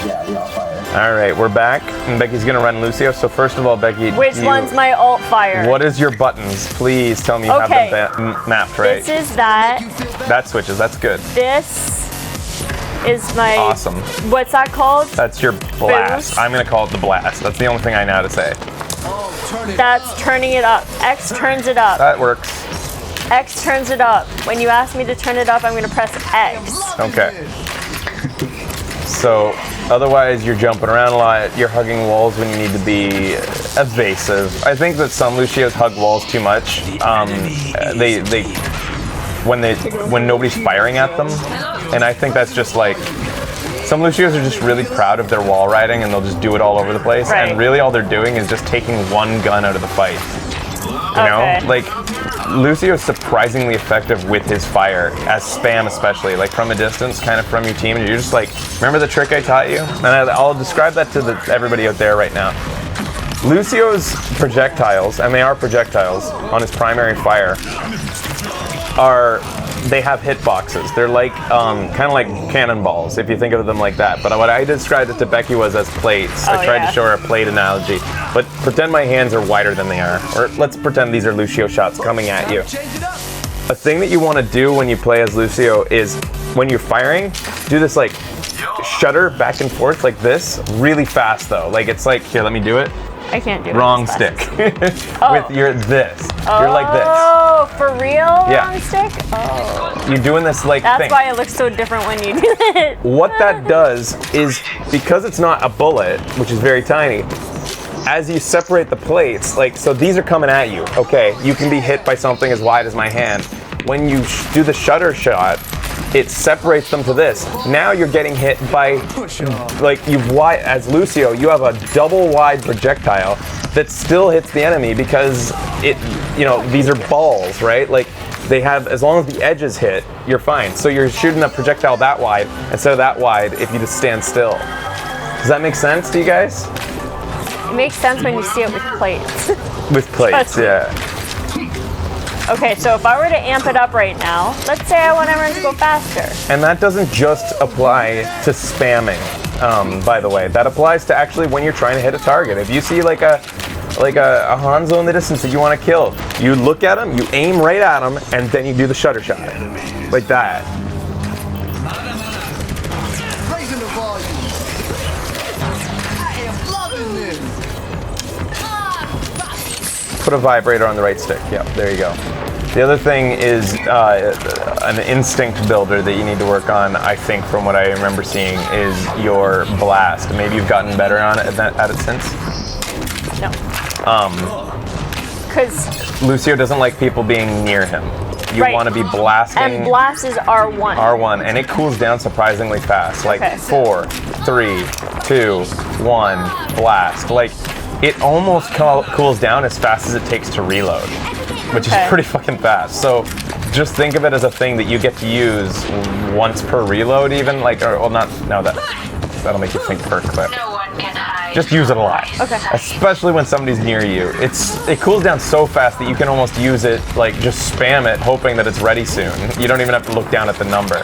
Yeah, the alt fire. All right, we're back, and Becky's gonna run Lucio. So first of all, Becky, which one's my alt fire? What is your buttons? Please tell me you have them mapped right. This is that. That switches. That's good. This is my. Awesome. What's that called? That's your blast. Boost. I'm gonna call it the blast. That's the only thing I know how to say. That's turning it up. X turns it up. That works. X turns it up. When you ask me to turn it up, I'm gonna press X. Okay. So, otherwise you're jumping around a lot, you're hugging walls when you need to be evasive. I think that some Lucios hug walls too much. When nobody's firing at them, and I think that's just like, some Lucios are just really proud of their wall riding and they'll just do it all over the place. Right. And really all they're doing is just taking one gun out of the fight. You know? Like, Lucio is surprisingly effective with his fire, as spam especially, like from a distance, kind of from your team, and you're just like, remember the trick I taught you? And I'll describe that to everybody out there right now. Lucio's projectiles, and they are projectiles on his primary fire, they have hitboxes. They're like, kind of like cannonballs, if you think of them like that. But what I described it to Becky was as plates. I tried to show her a plate analogy. But pretend my hands are wider than they are. Or let's pretend these are Lucio shots coming at you. A thing that you want to do when you play as Lucio is, when you're firing, do this like, shudder back and forth like this, really fast though. Like it's like, here, let me do it. I can't do it. Wrong stick. With your this. You're like this. Oh, for real? Yeah. Wrong stick? Oh. You're doing this like That's thing. why it looks so different when you do it. What that does is, because it's not a bullet, which is very tiny, as you separate the plates, like, so these are coming at you, okay? You can be hit by something as wide as my hand. When you do the shutter shot, it separates them to this. Now you're getting hit by, like, as Lucio, you have a double wide projectile that still hits the enemy because these are balls, right? Like, they have, as long as the edges hit, you're fine. So you're shooting a projectile that wide instead of that wide if you just stand still. Does that make sense to you guys? It makes sense when you see it with plates. With plates, yeah. Okay, so if I were to amp it up right now, let's say I want everyone to go faster. And that doesn't just apply to spamming, by the way. That applies to actually when you're trying to hit a target. If you see like a Hanzo in the distance that you want to kill, you look at him, you aim right at him, and then you do the shutter shot. Like that. Put a vibrator on the right stick. Yep, there you go. The other thing is an instinct builder that you need to work on, I think, from what I remember seeing, is your blast. Maybe you've gotten better on it at it since? No. Because Lucio doesn't like people being near him. You want to be blasting. And blast is R1. R1, and it cools down surprisingly fast. Like 4, 3, 2, 1, blast. Like, it almost cools down as fast as it takes to reload, which is pretty fucking fast. So just think of it as a thing that you get to use once per reload, even, like, that'll make you think per clip. Just use it a lot. Okay. Especially when somebody's near you. It cools down so fast that you can almost use it, like, just spam it, hoping that it's ready soon. You don't even have to look down at the number.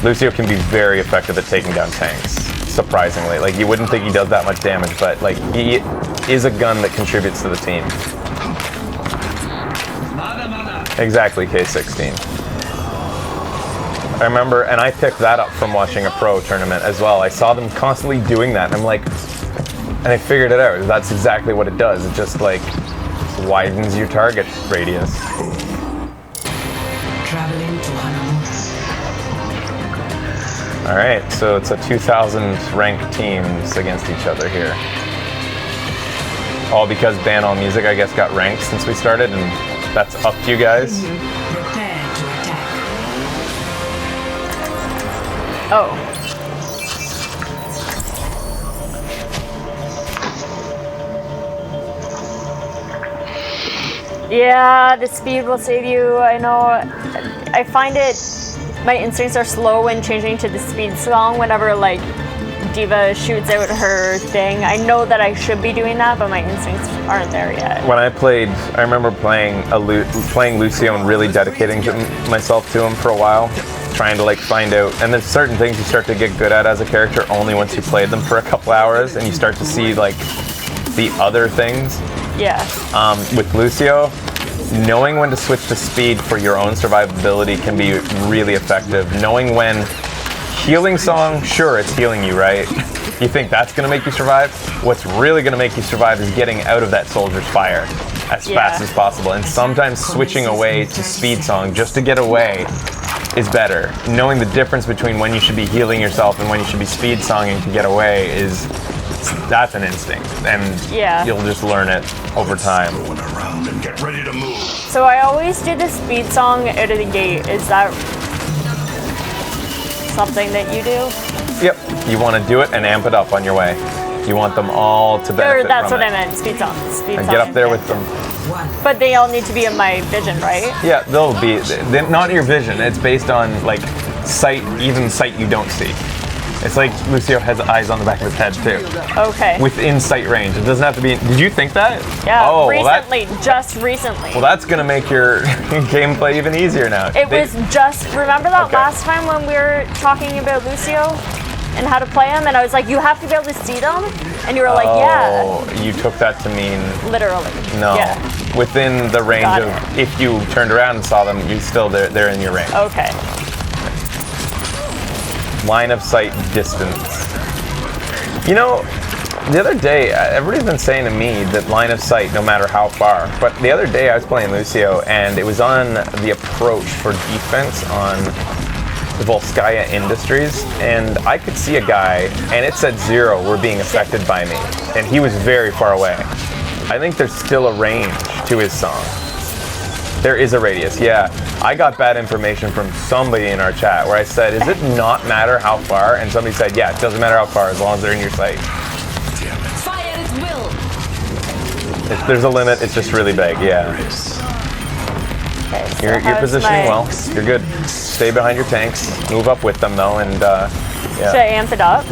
Lucio can be very effective at taking down tanks, surprisingly. Like, you wouldn't think he does that much damage, but, like, he is a gun that contributes to the team. Exactly, K16. I remember, and I picked that up from watching a pro tournament as well. I saw them constantly doing that, and I'm like, and I figured it out. That's exactly what it does. It just, like, widens your target radius. Traveling to All right, so it's a 2,000 ranked teams against each other here. All because Ban All Music, I guess, got ranked since we started, and that's up to you guys. prepare to attack. Oh. Yeah, the speed will save you. I know. I find my instincts are slow when changing to the speed song whenever, like, Diva shoots out her thing. I know that I should be doing that, but my instincts aren't there yet. When I remember playing Lucio and really dedicating myself to him for a while. trying to like find out, and there's certain things you start to get good at as a character only once you played them for a couple hours, and you start to see like the other things. Yeah. With Lucio, knowing when to switch to speed for your own survivability can be really effective. Knowing when healing song, sure, it's healing you, right? You think that's gonna make you survive? What's really gonna make you survive is getting out of that soldier's fire as fast as possible. And sometimes switching away to speed song just to get away is better. Knowing the difference between when you should be healing yourself and when you should be speed songing to get away that's an instinct. And you'll just learn it over time. Around and get ready to move. So I always do the speed song out of the gate. Is that something that you do? Yep. You want to do it and amp it up on your way. You want them all to benefit Or that's from what it. I meant, speed song. And get up there with them. But they all need to be in my vision, right? Yeah, they'll be. They're not your vision. It's based on like sight, even sight you don't see. It's like Lucio has eyes on the back of his head too. Okay. Within sight range. It doesn't have to be. Did you think that? Yeah, Oh, recently, just recently. Well, that's gonna make your gameplay even easier now. It was just, remember that Okay. last time when we were talking about Lucio and how to play him, and I was like, you have to be able to see them? And you were like, yeah. Oh, you took that to mean Literally. no. Yeah. Within the range Got of if you turned around and saw them, you still they're in your range. Okay. Line of sight distance. You know, the other day, everybody's been saying to me that line of sight, no matter how far. But the other day, I was playing Lucio, and it was on the approach for defense on the Volskaya Industries, and I could see a guy, and it said 0 were being affected by me, and he was very far away. I think there's still a range to his song. There is a radius, yeah. I got bad information from somebody in our chat where I said, "Is it not matter how far?" And somebody said, "Yeah, it doesn't matter how far as long as they're in your sight." Fire at will. If there's a limit, it's just really big, yeah. Okay, so You're how's positioning my- well. You're good. Stay behind your tanks. Move up with them though, and Should I yeah. amp it up?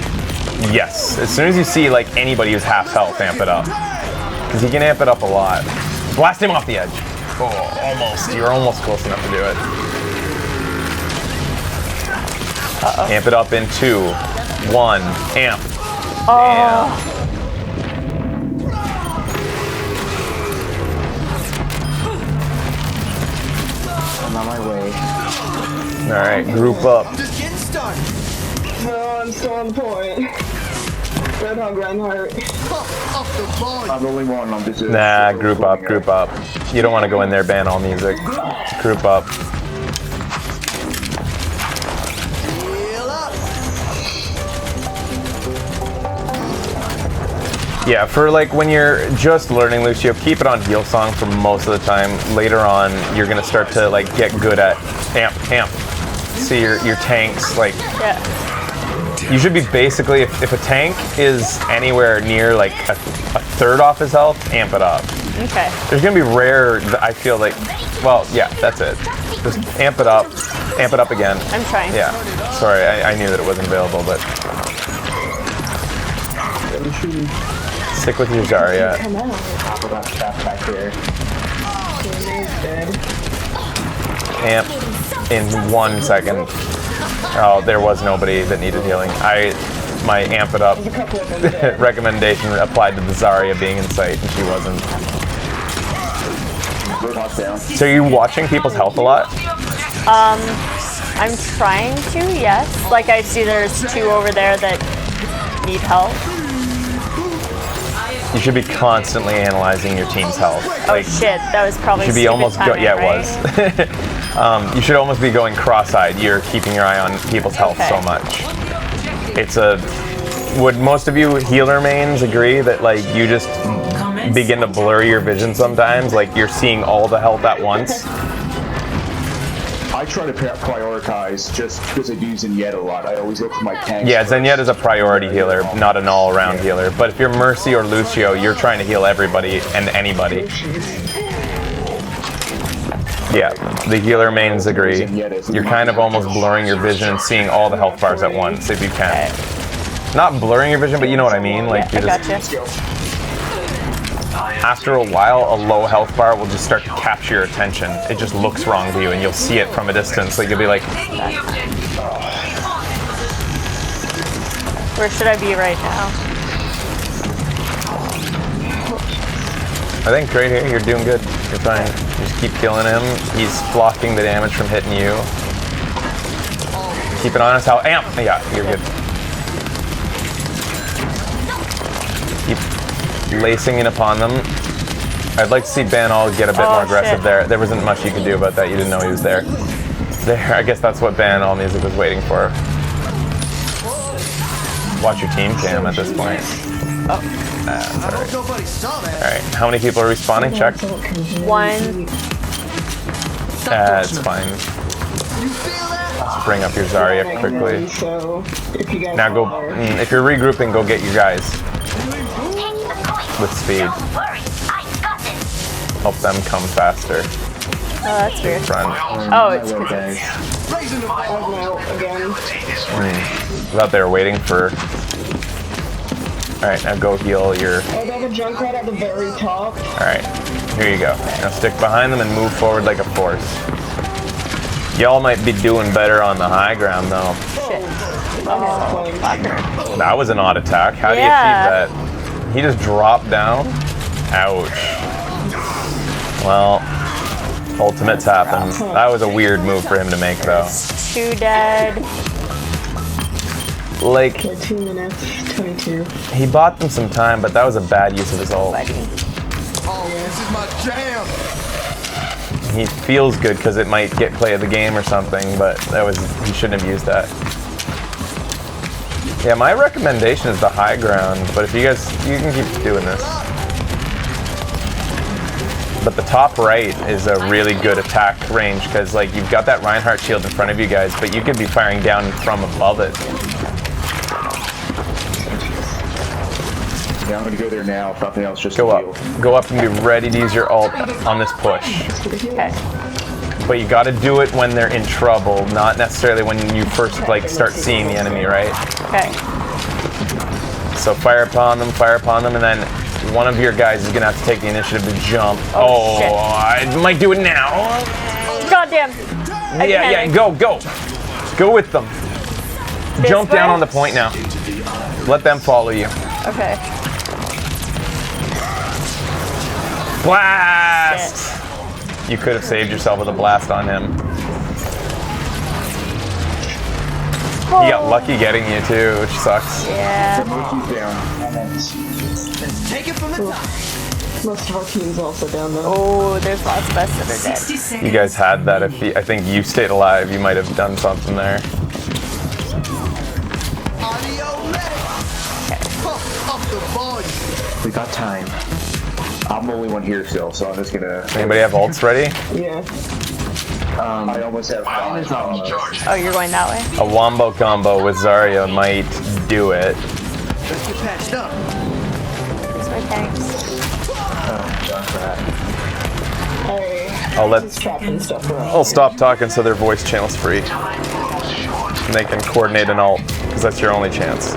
Yes. As soon as you see like anybody who's half health, amp it up. Because you can amp it up a lot. Blast him off the edge. Oh, almost. You're almost close enough to do it. Amp it up in 2, 1, amp. Oh. I'm on my way. All right, group up. Just getting started. No, I'm still on point. Red Hog Reinhardt. Up the volume. I'm the only one. I'm just. Nah, group up, group up. You don't want to go in there, ban all music. Group up. Heal up. Yeah, for like when you're just learning Lucio, keep it on heal song for most of the time. Later on, you're gonna start to like get good at amp. See your tanks like. Yeah. You should be basically, if a tank is anywhere near like a third off his health, amp it up. Okay. There's gonna be rare, I feel like, well, yeah, that's it. Just amp it up again. I'm trying. Yeah, sorry, I knew that it wasn't available, but stick with your Zarya. Top of that shaft back there. Amp in 1 second. Oh, there was nobody that needed healing. My amp it up recommendation applied to the Zarya being in sight, and she wasn't. Red Hawk down. So are you watching people's health a lot? I'm trying to, yes. Like I see there's 2 over there that need help. You should be constantly analyzing your team's health. Oh shit, that was probably You should be stupid almost timing, yeah, it right? was. You should almost be going cross-eyed. You're keeping your eye on people's health Okay. so much. Would most of you healer mains agree that like you just begin to blur your vision sometimes? Like you're seeing all the health at once? I try to prioritize just because I do Zenyatta a lot. I always look for my tanks. Yeah, first. Zenyatta is a priority healer, not an all-around healer. But if you're Mercy or Lucio, you're trying to heal everybody and anybody. Yeah, the healer mains agree. You're kind of almost blurring your vision and seeing all the health bars at once if you can. Not blurring your vision, but you know what I mean. Like Yeah, you're I just gotcha. after a while, a low health bar will just start to capture your attention. It just looks wrong to you, and you'll see it from a distance. Like you'll be like, Where should I be right now? I think right here, you're doing good. You're fine. Just keep killing him. He's blocking the damage from hitting you. Keep an eye on his health. Amp! Yeah, you're good. Keep lacing in upon them. I'd like to see Banal get a bit more aggressive there. There wasn't much you could do about that. You didn't know he was there. There, I guess that's what Banal music was waiting for. Watch your team cam at this point. I hope nobody saw that. Alright, how many people are respawning? Check. 1. It's fine. You feel that? Let's bring up your Zarya quickly. So if you guys Now go, if you're regrouping, go get your guys. With speed. Help them come faster. Oh, that's weird. Front. Oh, it's because guys. Raising the bar. I'm out again. I thought they were waiting for... Alright, now go heal your... I have a Junkrat at the very top. Alright, here you go. Now stick behind them and move forward like a force. Y'all might be doing better on the high ground though. shit. Oh, That was an odd attack. How do you Yeah. achieve that? He just dropped down? Ouch. Well, ultimates happen. That was a weird move for him to make though. 2 dead. Like, 2 minutes, 22. he bought them some time, but that was a bad use of his ult. Oh, this is my jam. He feels good because it might get play of the game or something, but he shouldn't have used that. Yeah, my recommendation is the high ground, but if you can keep doing this. But the top right is a really good attack range because like you've got that Reinhardt shield in front of you guys, but you could be firing down from above it. Yeah, I'm gonna go there now. If nothing else, just Go to up. heal. Go up and be ready to use your ult on this push. Okay. But you gotta do it when they're in trouble, not necessarily when you first like start seeing the enemy, right? Okay. So fire upon them, and then one of your guys is gonna have to take the initiative to jump. Oh, shit. I might do it now. Goddamn. Yeah, go. Go with them. This Jump down way? on the point now. Let them follow you. Okay. Blast! You could have saved yourself with a blast on him. He got lucky getting you too, which sucks. Yeah. He's down. Let's take it from the top. Most of our team's also down though. Oh, there's lots of us that are dead. 60 seconds. You guys had that. I think you stayed alive, you might have done something there. Audio medic. Pump up the volume. We got time. I'm the only one here still, so I'm just gonna. Anybody have ults ready? Yeah. I almost have. Oh, you're going that way? A wombo combo with Zarya might do it. Let's get patched up. This way, thanks. I'll let Trapping stuff around. I'll stop talking so their voice channel's free. And they can coordinate an ult, because that's your only chance.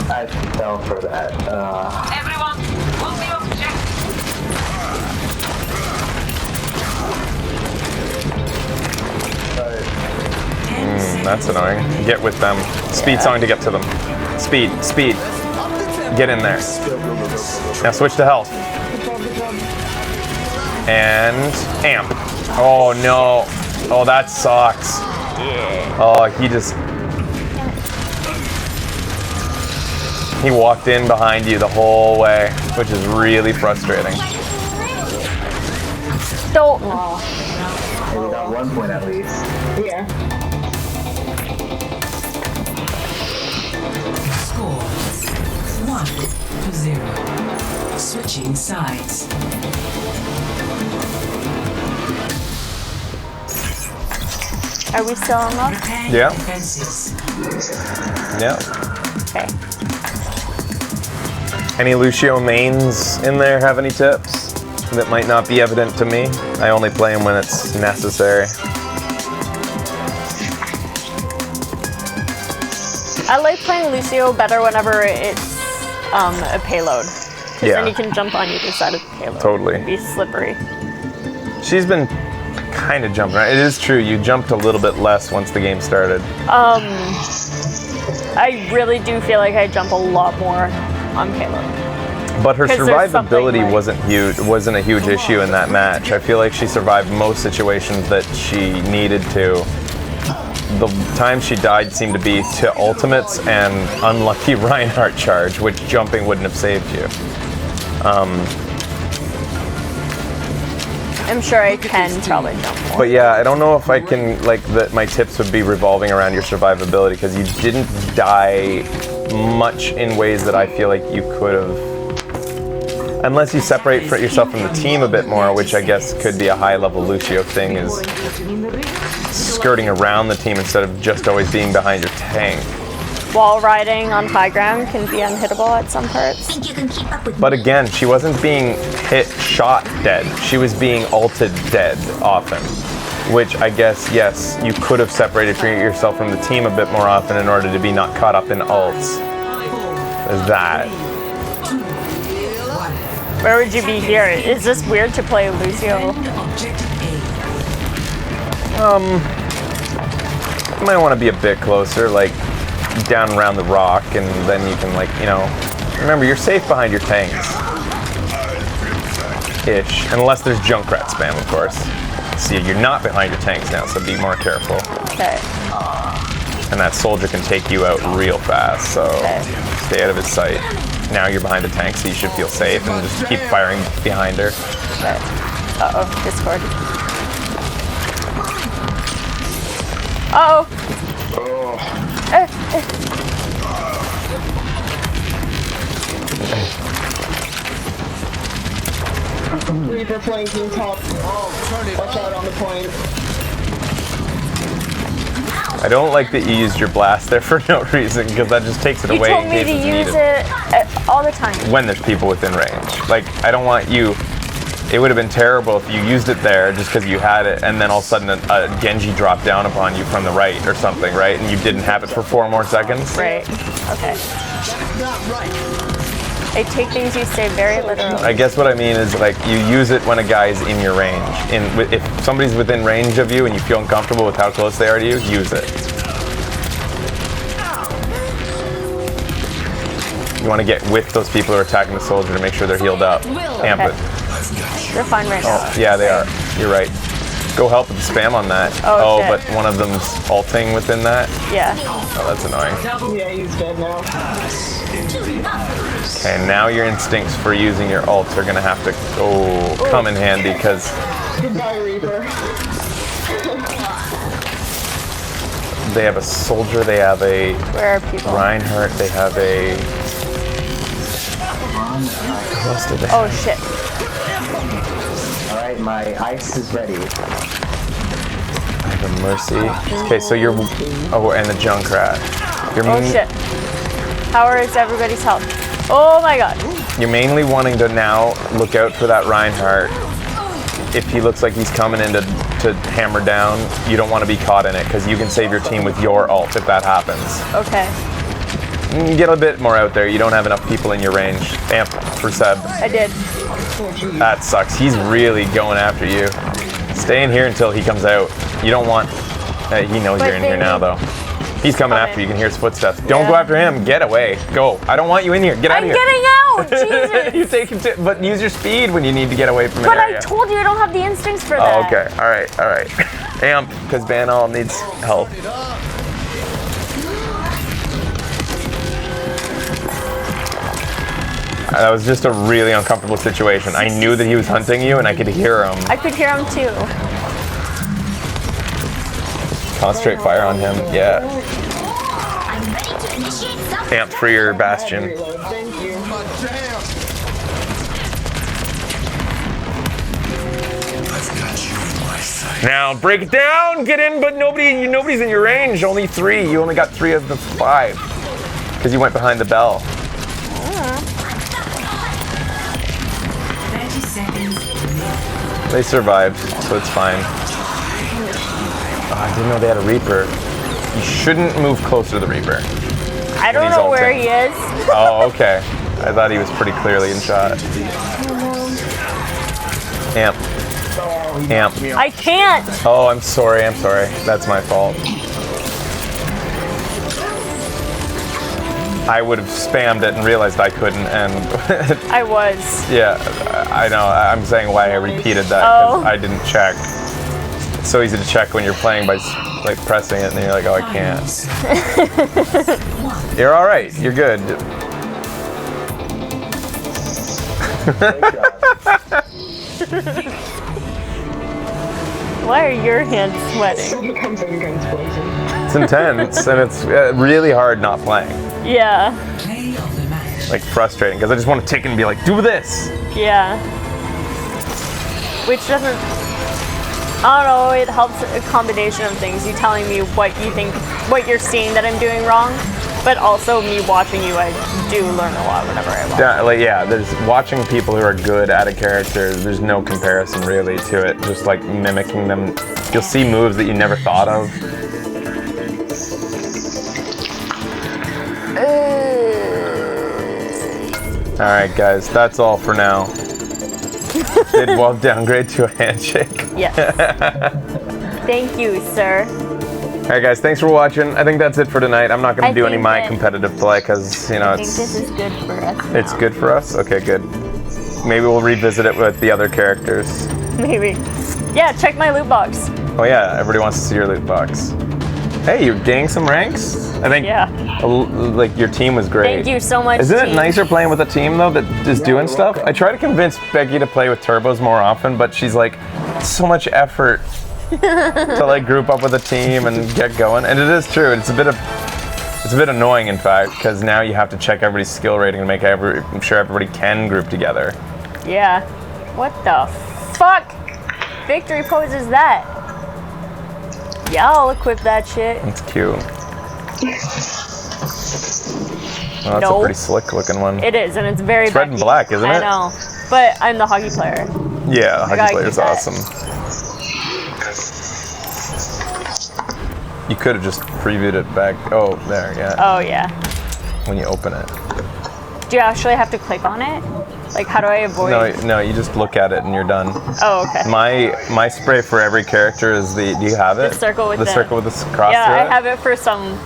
I fell for that. Everyone, move the object. That's annoying. Get with them. Speed song to get to them. Speed. Get in there. Now switch to health. And amp. Oh no. Oh, that sucks. Oh, he walked in behind you the whole way, which is really frustrating. Don't. We got 1 point at least. Yeah. Score 1-0. Switching sides. Are we still on lock? Prepare Yeah. your defenses. Yeah. Okay. Any Lucio mains in there have any tips that might not be evident to me? I only play him when it's necessary. I like playing Lucio better whenever it's a payload. Because Yeah. then you can jump on either side of the payload. Totally. Be slippery. She's been kind of jumping around. It is true, you jumped a little bit less once the game started. I really do feel like I jump a lot more on payload. But her 'Cause there's something survivability like- wasn't a huge issue in that match. I feel like she survived most situations that she needed to. The time she died seemed to be to ultimates and unlucky Reinhardt charge, which jumping wouldn't have saved you. I'm sure I can probably jump more. But yeah, I don't know if I can, like, that my tips would be revolving around your survivability, because you didn't die much in ways that I feel like you could have. Unless you separate yourself from the team a bit more, which I guess could be a high-level Lucio thing, is skirting around the team instead of just always being behind your tank. Wall riding on high ground can be unhittable at some parts. Think you can keep up with But again, she wasn't being shot dead. She was being ulted dead often. Which I guess, yes, you could have separated yourself from the team a bit more often in order to be not caught up in ults. There's that. Where would you be here? Is this weird to play Lucio? Objective A. You might want to be a bit closer, like down around the rock, and then you can, like, you know, remember, you're safe behind your tanks. Ish. Unless there's Junkrat spam, of course. See, you're not behind your tanks now, so be more careful. Okay. And that soldier can take you out real fast, so Okay. stay out of his sight. Now you're behind the tank, so you should feel safe, and just keep firing behind her. Okay. Uh-oh, Discord. Uh-oh. Reaper flanking top. Watch out on the point. I don't like that you used your blast there for no reason, because that just takes it You away told in me case to it's use needed. it all the time. When there's people within range. Like, I don't want you. It would have been terrible if you used it there just because you had it, and then all of a sudden a Genji dropped down upon you from the right or something, right? And you didn't have it for 4 more seconds. Right. Okay. I take things you say very literally. I guess what I mean is, like, you use it when a guy's in your range. If somebody's within range of you and you feel uncomfortable with how close they are to you, use it. You want to get with those people who are attacking the soldier to make sure they're healed up. Amp it. They're fine right now. Yeah, they are. You're right. Go help with the spam on that. Oh, shit. But one of them's ulting within that. Yeah. Oh, that's annoying. Yeah, he's dead now. Okay, now your instincts for using your ults are gonna have to come in handy, because Goodbye, Reaper. they have a soldier, they have a Where are people? Reinhardt, they have a. Who else did they have? Oh shit. Alright, my ice is ready. I have a Mercy. Okay, so you're. Oh, and the Junkrat. You're Oh shit. How is everybody's health? Oh my god. You're mainly wanting to now look out for that Reinhardt. If he looks like he's coming in to hammer down, you don't want to be caught in it, because you can save your team with your ult if that happens. Okay. Get a bit more out there. You don't have enough people in your range. Amp for Seb. I did. That sucks. He's really going after you. Stay in here until he comes out. You don't want. He knows But you're in here now, though. He's coming after you. You can hear his footsteps. Don't Yeah. go after him. Get away. Go. I don't want you in here. Get out I'm of here. getting out! Jesus! You take him to, but use your speed when you need to get away from an But I area. told you I don't have the instincts for Oh, that. okay. All right. Amp, because Banal needs help. That was just a really uncomfortable situation. I knew that he was hunting you, and I could hear him. I could hear him too. Concentrate fire on him. Yeah. I'm ready to initiate self. Amp for your Bastion. Reload. Thank you. My jam. Now break it down. Get in, but nobody's in your range. Only 3. You only got 3 of the 5 because you went behind the bell. 30 seconds. They survived, so it's fine. Oh, I didn't know they had a Reaper. You shouldn't move closer to the Reaper. I don't he's know where ulting. he is. Oh, okay. I thought he was pretty clearly in shot. Amp. Amp. I can't! Oh, I'm sorry. That's my fault. I would have spammed it and realized I couldn't, and I was. yeah, I know. I'm saying why I repeated that because I didn't check. It's so easy to check when you're playing by like pressing it, and then you're like, oh, I can't. You're all right. You're good. Why are your hands sweating? It becomes like a gun's blazing. It's intense, and it's really hard not playing. Yeah. Play of the match. Like frustrating because I just want to take it and be like, do this. Yeah. Which doesn't. I don't know, it helps a combination of things. You telling me what you think, what you're seeing that I'm doing wrong, but also me watching you, I do learn a lot whenever I watch. Yeah, there's watching people who are good at a character, there's no comparison really to it. Just like mimicking them. You'll see moves that you never thought of. Alright guys, that's all for now. Did Wolf downgrade to a handshake? Yes. Thank you, sir. Alright guys, thanks for watching. I think that's it for tonight. I'm not going to do any think my that- competitive play because, you know, I think this is good for us. it's now. good for us? Okay, good. Maybe we'll revisit it with the other characters. Maybe. Yeah, check my loot box. Oh yeah, everybody wants to see your loot box. Hey, you're gaining some ranks? I think like your team was great. Thank you so much. Isn't it team. nicer playing with a team though that is doing stuff? I try to convince Becky to play with turbos more often, but she's like, it's so much effort to like group up with a team and get going. And it is true. It's a bit annoying in fact, because now you have to check everybody's skill rating and make sure everybody can group together. Yeah. What the fuck? Victory pose is that? Yeah, I'll equip that shit. It's cute. Oh, that's a pretty slick looking one. It is, and it's very It's red and black, isn't it? I know. But I'm the hockey player. Yeah, the hockey gotta player's keep that. awesome. You could have just previewed it back. Oh, there, yeah. Oh, yeah. When you open it. Do you actually have to click on it? Like, how do I avoid? No, you just look at it and you're done. Oh, okay. My spray for every character is the. Do you have it? The circle with the circle with the cross yeah, through I it? have it for some.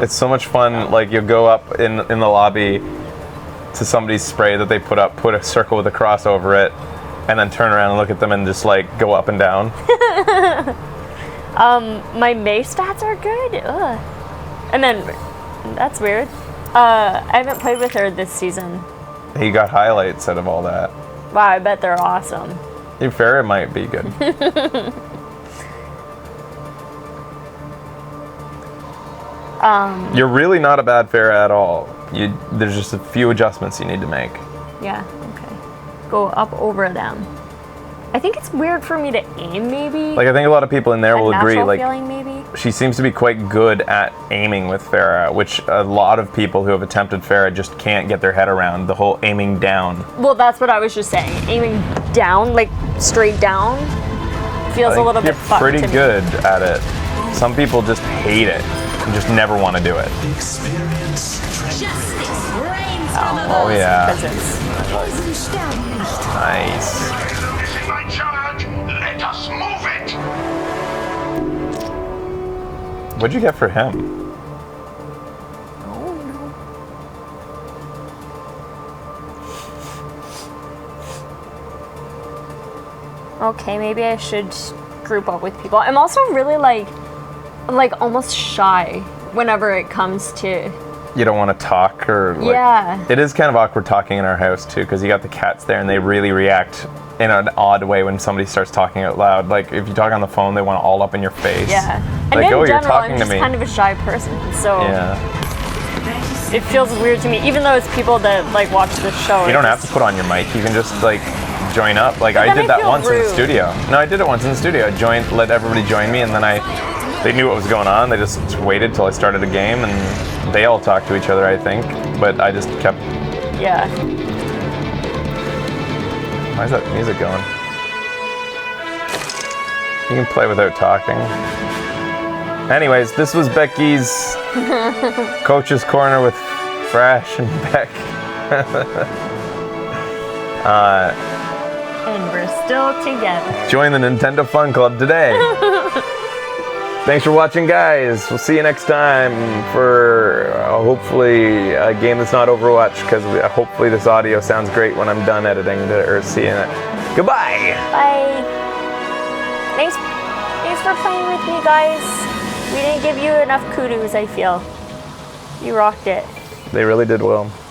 It's so much fun. Like you go up in the lobby to somebody's spray that they put up, put a circle with a cross over it, and then turn around and look at them and just like go up and down. My May stats are good. Ugh. And then, that's weird. I haven't played with her this season. You got highlights out of all that. Wow, I bet they're awesome. Your Farrah might be good. You're really not a bad Farrah at all. There's just a few adjustments you need to make. Yeah, okay. Go up over them. I think it's weird for me to aim, maybe. Like I think a lot of people in there will agree. Natural Like feeling, maybe. she seems to be quite good at aiming with Farrah, which a lot of people who have attempted Farrah just can't get their head around the whole aiming down. Well, that's what I was just saying. Aiming down, like straight down, feels a little bit fucked You're pretty to me. good at it. Some people just hate it and just never want to do it. Justice reigns from above. Oh yeah, 'Cause it's- nice. My charge. Let us move it. What'd you get for him? Okay, maybe I should group up with people. I'm also really like almost shy whenever it comes to. You don't want to talk or like, Yeah. It is kind of awkward talking in our house too, because you got the cats there and they really react in an odd way when somebody starts talking out loud. Like if you talk on the phone, they want all up in your face. Yeah. And Like, in oh, you're general, talking I'm to just me. kind of a shy person, so Yeah. it feels weird to me. Even though it's people that like watch the show. You don't have to put on your mic. You can just like join up. Like I then did I that feel once in the rude. studio. No, I did it once in the studio. I let everybody join me, and then they knew what was going on. They just waited till I started a game, and they all talked to each other, I think. But I just kept. Yeah. Why is that music going? You can play without talking. Anyways, this was Becky's Coach's Corner with Frash and Beck. And we're still together. Join the Nintendo Fun Club today. Thanks for watching, guys. We'll see you next time for hopefully a game that's not Overwatch, because hopefully this audio sounds great when I'm done editing or seeing it. Goodbye. Bye. Thanks for playing with me, guys. We didn't give you enough kudos, I feel. You rocked it. They really did well.